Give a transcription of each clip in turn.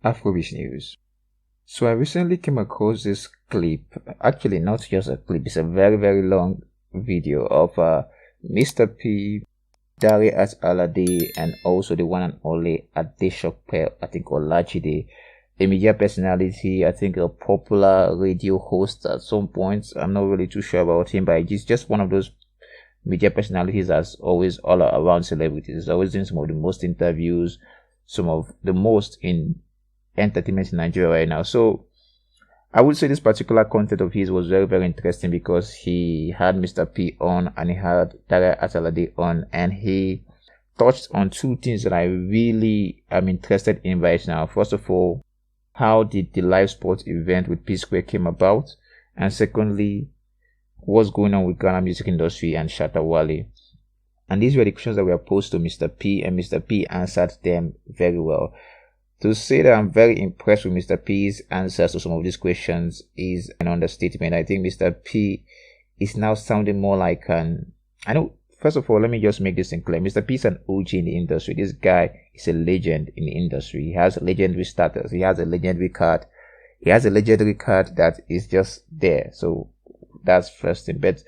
Afrobeat news. So I recently came across this clip, actually not just a clip, it's a very very long video of Mr. P, Dari at Alade, and also the one and only Adeshokpe, I think Olajide, a media personality, I think a popular radio host at some point. I'm not really too sure about him, but he's just one of those media personalities that's always all around celebrities. He's always doing some of the most interviews, some of the most in entertainment in Nigeria right now. So I would say this particular content of his was very, very interesting because he had Mr. P on and he had Dara Atalade on, and he touched on two things that I really am interested in right now. First of all, how did the live sports event with P Square came about? And secondly, what's going on with Ghana music industry and Shatta Wale? And these were the questions that were posed to Mr. P, and Mr. P answered them very well. To say that I'm very impressed with Mr. P's answers to some of these questions is an understatement. I think Mr. P is now sounding more like I know, first of all, let me just make this thing clear. Mr. P is an OG in the industry. This guy is a legend in the industry. He has a legendary status. He has a legendary card. He has a legendary card that is just there. So that's first thing. But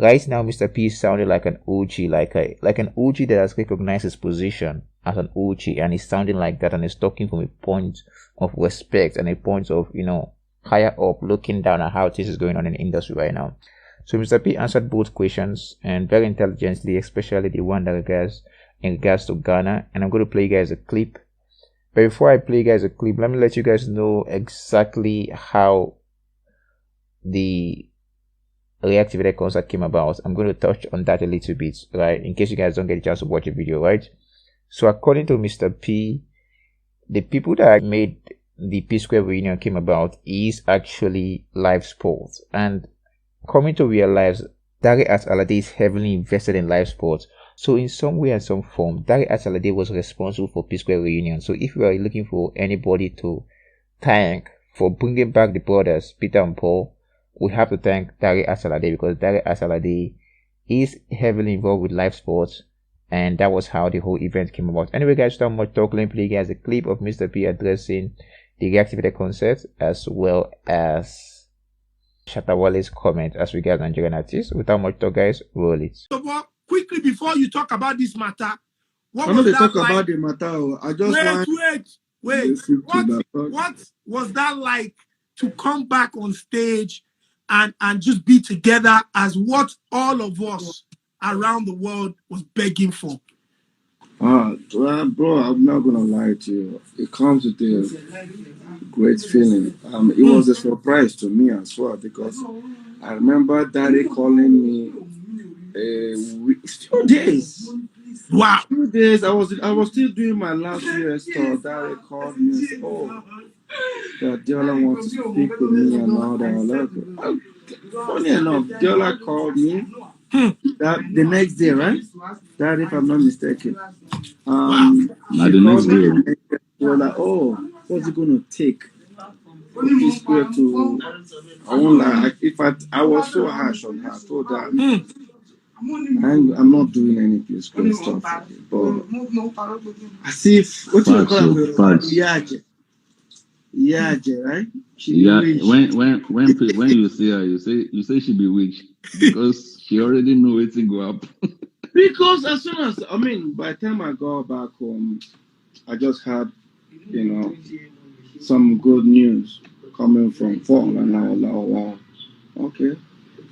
right now, Mr. P is sounding like an OG, like an OG that has recognized his position as an OG, and he's sounding like that, and he's talking from a point of respect and a point of, higher up, looking down at how this is going on in the industry right now. So Mr. P answered both questions and very intelligently, especially the one that in regards to Ghana. And I'm going to play you guys a clip. But before I play you guys a clip, let me let you guys know exactly how the reactivated concert came about. I'm going to touch on that a little bit, right, in case you guys don't get a chance to watch the video, right? So according to Mr. P, the people that made the P Square reunion came about is actually live sports. And coming to realize, Dari Atalade is heavily invested in live sports. So in some way and some form, Dari Atalade was responsible for P Square reunion. So if you are looking for anybody to thank for bringing back the brothers, Peter and Paul, we have to thank Dari Atalade, because Dari Atalade is heavily involved with live sports. And that was how the whole event came about. Anyway, guys, without much talk, let me play you guys a clip of Mr. P addressing the reactivated concert as well as Shatta Wale's comment as regards Nigerian artists. Without much talk, guys, roll it. So, quickly, before you talk about this matter, what was that talk like? About the matter. I just wait. What was that like to come back on stage and just be together as what all of us around the world was begging for? Well, bro, I'm not gonna lie to you. It comes with a great feeling. It was a surprise to me as well, because I remember Daddy calling me few days. Wow. Few days. I was still doing my last year's tour. Daddy called me and said, "Oh, that Diola wants to speak with me and all that." Funny enough, Diola called me that the next day, right? That, if I'm not mistaken. The next day. We were like, "Oh, what's it gonna take for P Square to?" I won't lie. I was so harsh on her. I told her, I'm not doing any P Square stuff. But as if what you call it, Yaje, right? When you see her, you say she be witch, because she already know it's go up. Because as soon as by the time I got back home, I just had some good news coming from Fall, and I was like, "Oh, wow, okay,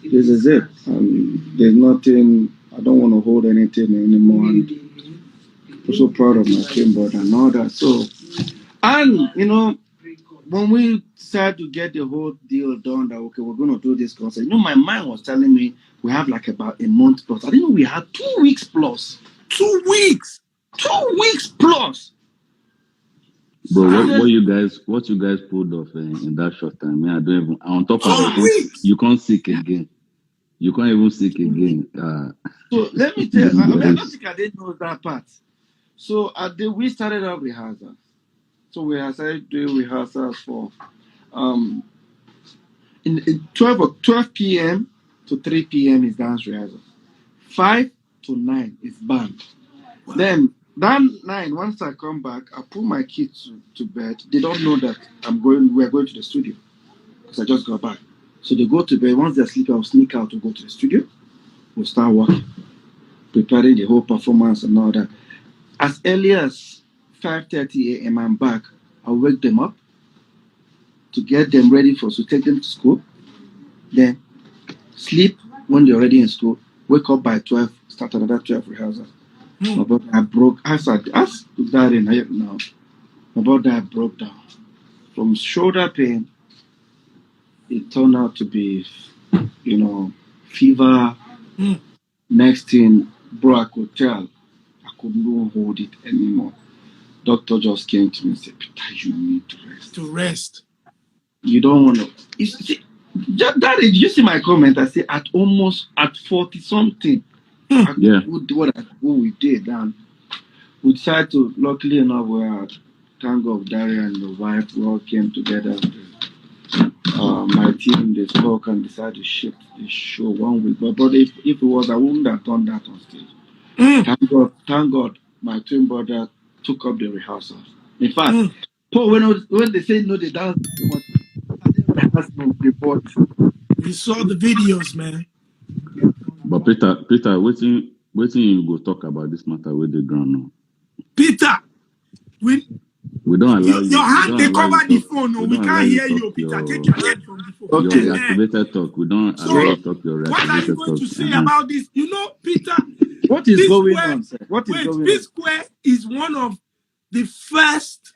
this is it. There's nothing. I don't want to hold anything anymore." And I'm so proud of my team, brother, and all that. So, and when we started to get the whole deal done, that okay, we're going to do this concert, my mind was telling me we have like about a month plus. I didn't know we had 2 weeks plus. 2 weeks. 2 weeks plus. Bro, what you guys pulled off in that short time? I don't even. On top of it, you can't sick again. You can't even sick again. So let me tell you, I don't think I didn't know that part. So we started our rehearsals. So we started doing rehearsals for in 12 p.m. to 3 p.m. is dance rehearsal. 5 to 9 is band. Wow. Then That night, once I come back, I put my kids to bed. They don't know that we're going to the studio because I just got back. So they go to bed. Once they're sleeping, I'll sneak out to go to the studio. We'll start working, preparing the whole performance and all that. As early as 5:30 a.m., I'm back. I'll wake them up to get them ready to take them to school. Then sleep when they're already in school. Wake up by 12, start another 12 rehearsals. My brother, I broke. As that in now, my brother broke down from shoulder pain. It turned out to be, fever. Next thing, bro, I could tell I could not hold it anymore. Doctor just came to me and said, Peter, you need to rest. To rest. You don't want to. You see, that is, you see my comment. I say at 40 something, I could do what we did, and we decided to. Luckily enough, we had thank God, Daria and the wife, we all came together. My team, they spoke and decided to shift the show 1 week. But if it was, I wouldn't have done that on stage. Thank God, my twin brother took up the rehearsals. In fact, Paul, when they say no, they dance too much. We saw the videos, man. But Peter, waiting you go talk about this matter with the ground now. Peter, we don't allow you. Your hand they cover the phone. No, we can't hear you, Peter. Take your head from the phone. Okay. Your reactivated talk. We don't allow you to talk your reactivated talk. What are you going to say about this? You know, Peter. What is going on, sir? P-Square is one of the first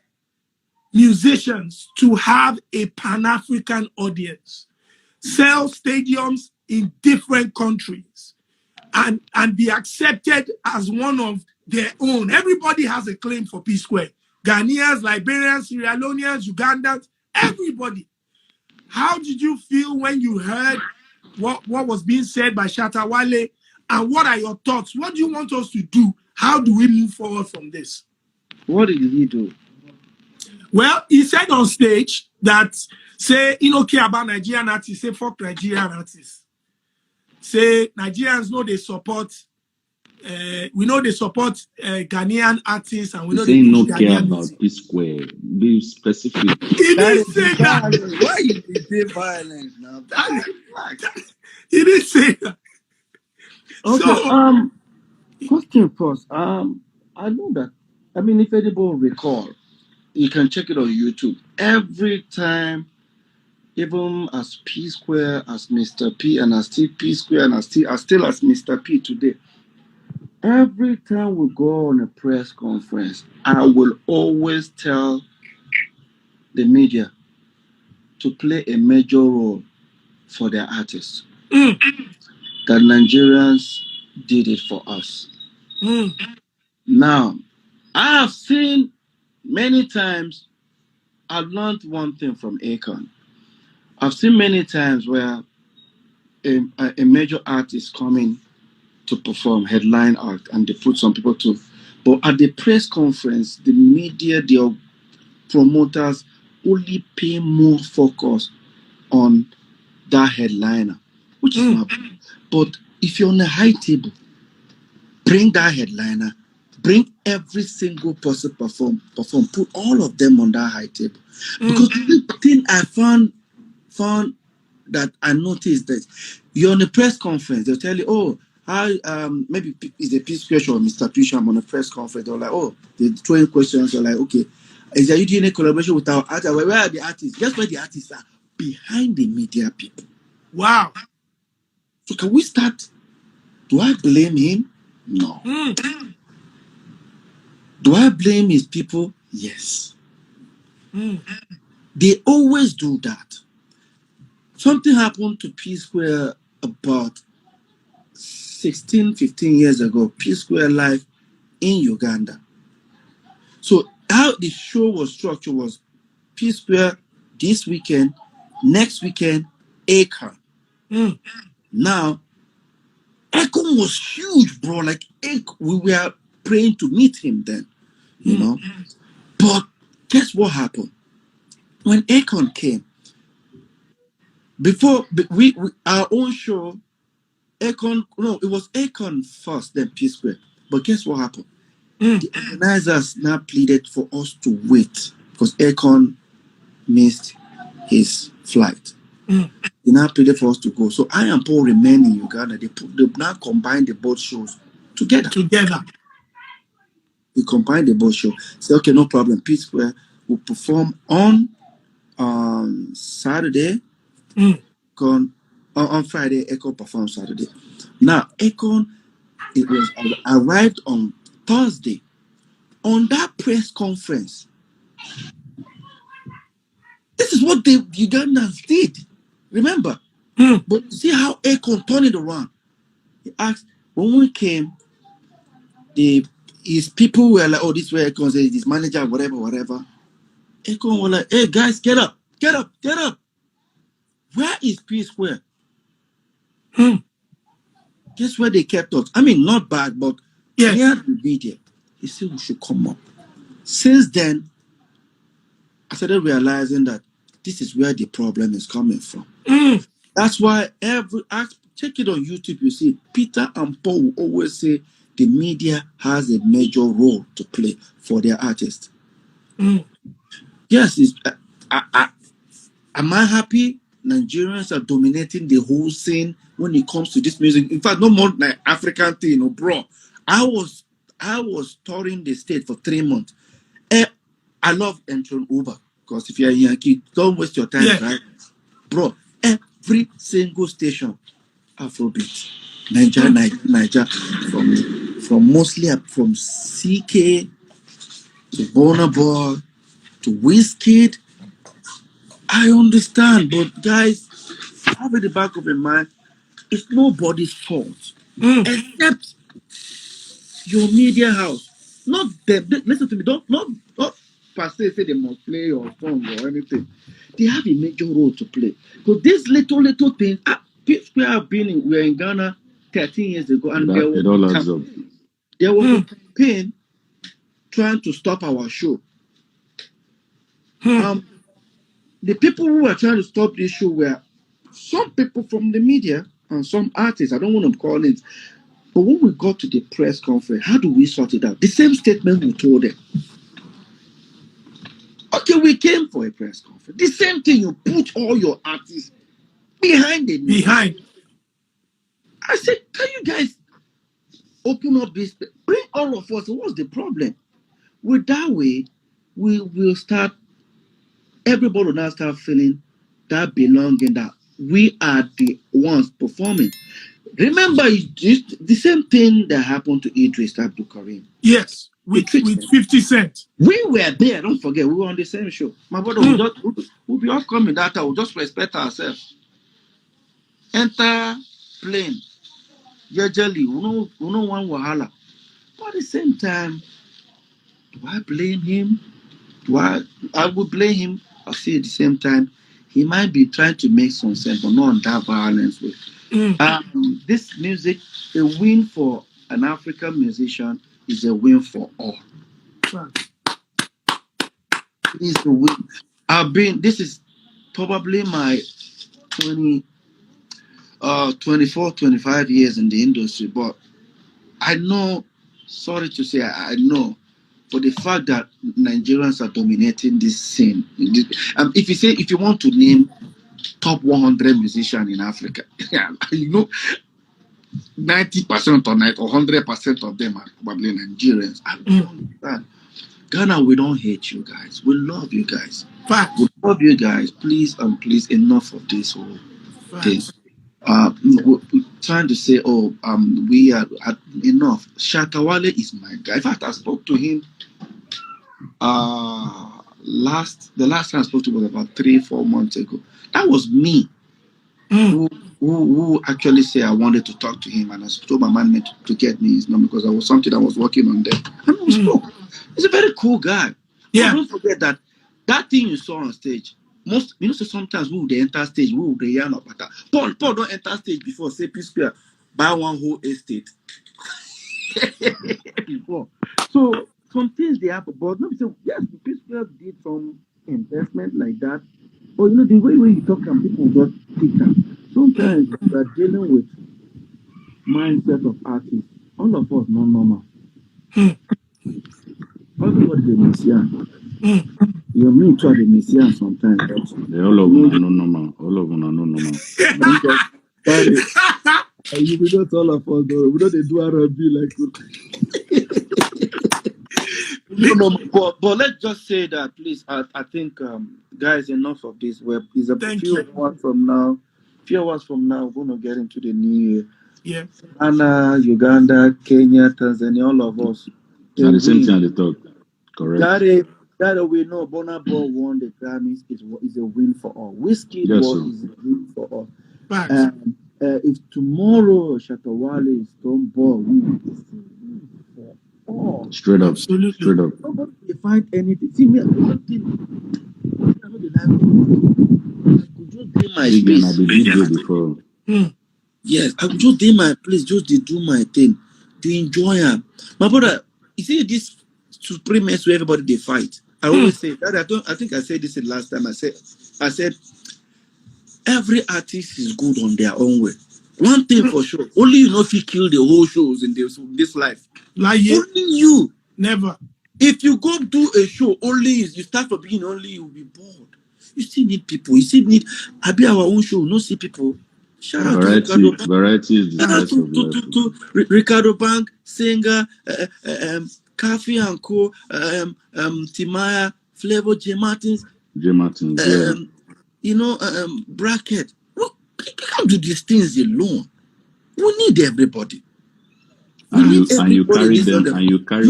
musicians to have a Pan-African audience, sell stadiums in different countries, and be accepted as one of their own. Everybody has a claim for P-Square. Ghanaians, Liberians, Sierra Leoneans, Ugandans, everybody. How did you feel when you heard what was being said by Shatta Wale? And what are your thoughts? What do you want us to do? How do we move forward from this? What did he do? Well, he said on stage that, say, he don't care about Nigerian artists, say, fuck Nigerian artists. Say, Nigerians know they support, we know they support Ghanaian artists, and we know they no push care Ghanaian about music. P-Square. Be specific. He didn't say that. Why you say violence now? He didn't say that. Okay. So, question first. I know that. I mean, if anybody recall, you can check it on YouTube. Every time, even as P Square, as Mr. P, and as still P Square, and as still as Mr. P today. Every time we go on a press conference, I will always tell the media to play a major role for their artists. That Nigerians did it for us. Now, I have seen many times, I've learned one thing from Akon. I've seen many times where a major artist coming to perform headline act and they put some people to, but at the press conference, the media, the promoters only pay more focus on that headliner, which is not bad. But if you're on a high table, bring that headliner, bring every single person perform, put all of them on that high table. Because the thing I found that I noticed that you're on a press conference, they'll tell you, oh, how maybe it's a P Square or Mr. Pisham on a press conference. They're like, oh, they're throwing questions. They're like, okay, is there you doing a collaboration with our artists? Where are the artists? Guess where the artists are? Behind the media people. Wow. So can we start? Do I blame him? No. Do I blame his people? Yes. They always do that. Something happened to P Square about 16, 15 years ago, P Square Live in Uganda. So how the show was structured was P Square this weekend, next weekend, Akon. Now, Akon was huge, bro. Like, we were praying to meet him then, you know. But guess what happened? When Akon came, before we our own show, it was Akon first, then P Square. But guess what happened? The organizers now pleaded for us to wait because Akon missed his flight. They now pleaded for us to go. So I and Paul remained in Uganda. They now combined the both shows together. We combined the both shows. Say, okay, no problem. P Square will perform on Saturday. On Friday, Akon performed Saturday. Now, Akon, it was arrived on Thursday. On that press conference, this is what the Ugandans did. Remember? But see how Akon turned it around. He asked, when we came, his people were like, oh, this way Akon says, his manager, whatever. Akon was like, hey, guys, get up. Where is P Square? Guess where they kept us? I mean, not bad, but near the video. He said we should come up. Since then, I started realizing that this is where the problem is coming from. That's why check it on YouTube, you see, Peter and Paul will always say the media has a major role to play for their artists. Yes, am I happy? Nigerians are dominating the whole scene when it comes to this music. In fact, no more like African thing, bro. I was touring the state for 3 months. I love entering Uber because if you're a Yankee, don't waste your time, right? Bro, every single station, Afrobeat, Niger, from mostly from CK to Burna Boy to Wizkid. I understand, but guys, have in the back of your mind, it's nobody's fault except your media house. Not them. Listen to me. Don't per se say they must play your song or anything. They have a major role to play. Because this little thing, we're in Ghana 13 years ago, and there was a campaign trying to stop our show. The people who were trying to stop this show were some people from the media and some artists. I don't want to call it. But when we got to the press conference, how do we sort it out? The same statement we told them. Okay, we came for a press conference. The same thing, you put all your artists behind the news. I said, can you guys open up this? Bring all of us. What's the problem? With that way, we will start, everybody will now start feeling that belonging, that we are the ones performing. Remember, the same thing that happened to Idris Abdul Karim. Yes, with 50 Cent. We were there, don't forget, we were on the same show. My brother, we'll be all coming that time, we'll just respect ourselves. Enter plane, usually, we know one wahala. But at the same time, do I blame him? I would blame him. I'll say at the same time, he might be trying to make some sense, but not on that violence way. This music, a win for an African musician is a win for all. It's a win. This is probably my 24, 25 years in the industry, but I know, sorry to say, I know for the fact that Nigerians are dominating this scene. If you want to name top 100 musicians in Africa, 90% or 100% of them are probably Nigerians. I don't understand. Ghana, we don't hate you guys. We love you guys. We love you guys. Please and please, enough of this whole thing. We're trying to say, we are enough. Shatta Wale is my guy. In fact, I spoke to him. The last time I spoke to him was about 3-4 months ago. That was me who actually said I wanted to talk to him, and I told my management to get me his number because there was something I was working on there. And we spoke. He's a very cool guy. Yeah. But don't forget that thing you saw on stage. So sometimes we would enter stage, we would yarn about that. Paul don't enter stage before, say P Square, buy one whole estate. Before. So some things they happen, but no, so yes, P Square did some investment like that. But the way you talk and people just pick up. Sometimes we are dealing with mindset of artists. All of us not normal. everybody the Messiah. You mean to the Messiah sometimes. They all of them are no normal. All of them are no normal. You will not all of us, though. We don't do R&B like. No, but let's just say that, please. I think, guys, enough of this. Is a few hours from now. Few hours from now, we're gonna get into the new year. Yeah. Ghana, Uganda, Kenya, Tanzania, all of us. And the same thing they talk. Correct. That we know Bonabo won the Grammys is a win for all. Whiskey is a win for all. If tomorrow Shatta Wale is Stoneball win, it's a win for all. Straight up. Absolutely. Straight up. Nobody can find anything. See me, I could just do my space. I did before. Yes, I could just do my place, just do my thing, to enjoy it. My brother, you see this supremacy where everybody they fight. I always say that. I think I said this the last time. I said every artist is good on their own way. One thing for sure, only you know if you kill the whole shows in this life. Like only you. Never. If you go do a show, only you start from being only you'll be bored. You still need people. You still need. I be our own show. No see people. Shout out to variety is the spice of life. To Ricardo Bank, singer, Kafi and Co, Timaya, Flavor, J Martins, yeah. You know, Bracket. Look, you can't do these things alone. We need everybody. You carry them.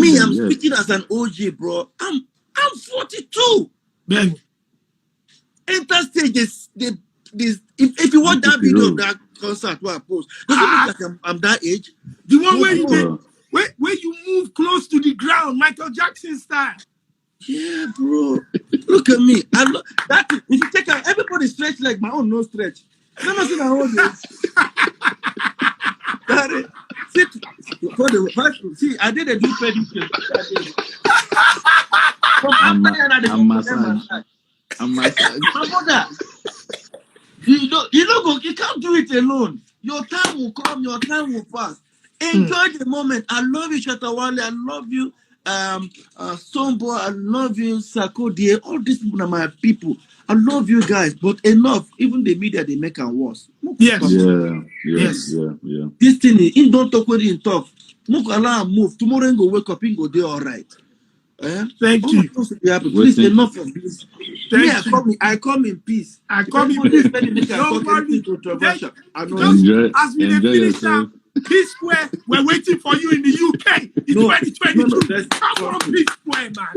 Me, I'm speaking as an OG, bro. I'm 42. Ben. Enter stage, if you watch that video of that concert where I post, does it look like I'm that age? The one where you did, where you move close to the ground, Michael Jackson style. Yeah, bro. Look at me. I love that. If you check out, everybody stretch like my own no stretch. Never seen a whole this. See, I did a deep prediction. I'm massage. You can't do it alone. Your time will come, your time will pass. Enjoy the moment. I love you, Shatta Wale. I love you, Stoneball. I love you, Sarkodie. All these people are my people. I love you guys, but enough. Even the media, they make it worse. Yes. Yeah. This thing, he don't talk when he talk. Move allow move. Tomorrow he go wake up, he go do all right. Thank you. Please, enough of this. I come in peace. I come in peace. Nobody controversial. As we finish now, Peace Square, we're waiting for you in the UK in 2022. Come on, Peace Square, man.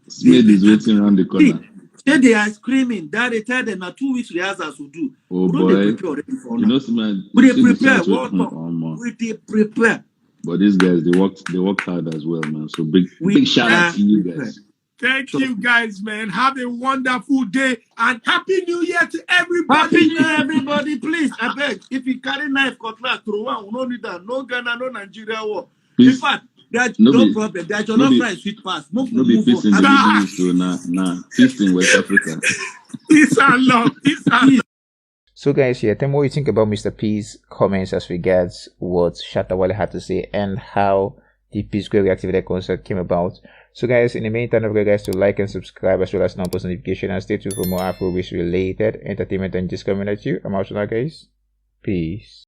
Smith is waiting around the corner. They are screaming. That they tell them now 2 weeks rehearsals to do. Oh boy, they prepare already for you know, we prepare. But these guys, they worked hard as well, man. So big shout out to you guys. Thank you guys, man. Have a wonderful day and Happy New Year to everybody. Happy New Year, everybody. Please, I beg. If you carry knife, cutlass, throw one, we don't need that. No Ghana, no Nigeria war. In fact, there's no problem. There's your love price sweet pass. No peace in the Middle East, so peace in West Africa. Peace and love. Peace and love. So guys, tell me what you think about Mr. P's comments as regards what Shatta Wale had to say and how the P Square Reactivated concert came about. So guys, in the meantime, don't forget guys to like and subscribe as well as post notification and stay tuned for more Afrobeats related entertainment and just coming at you. I'm out now guys. Peace.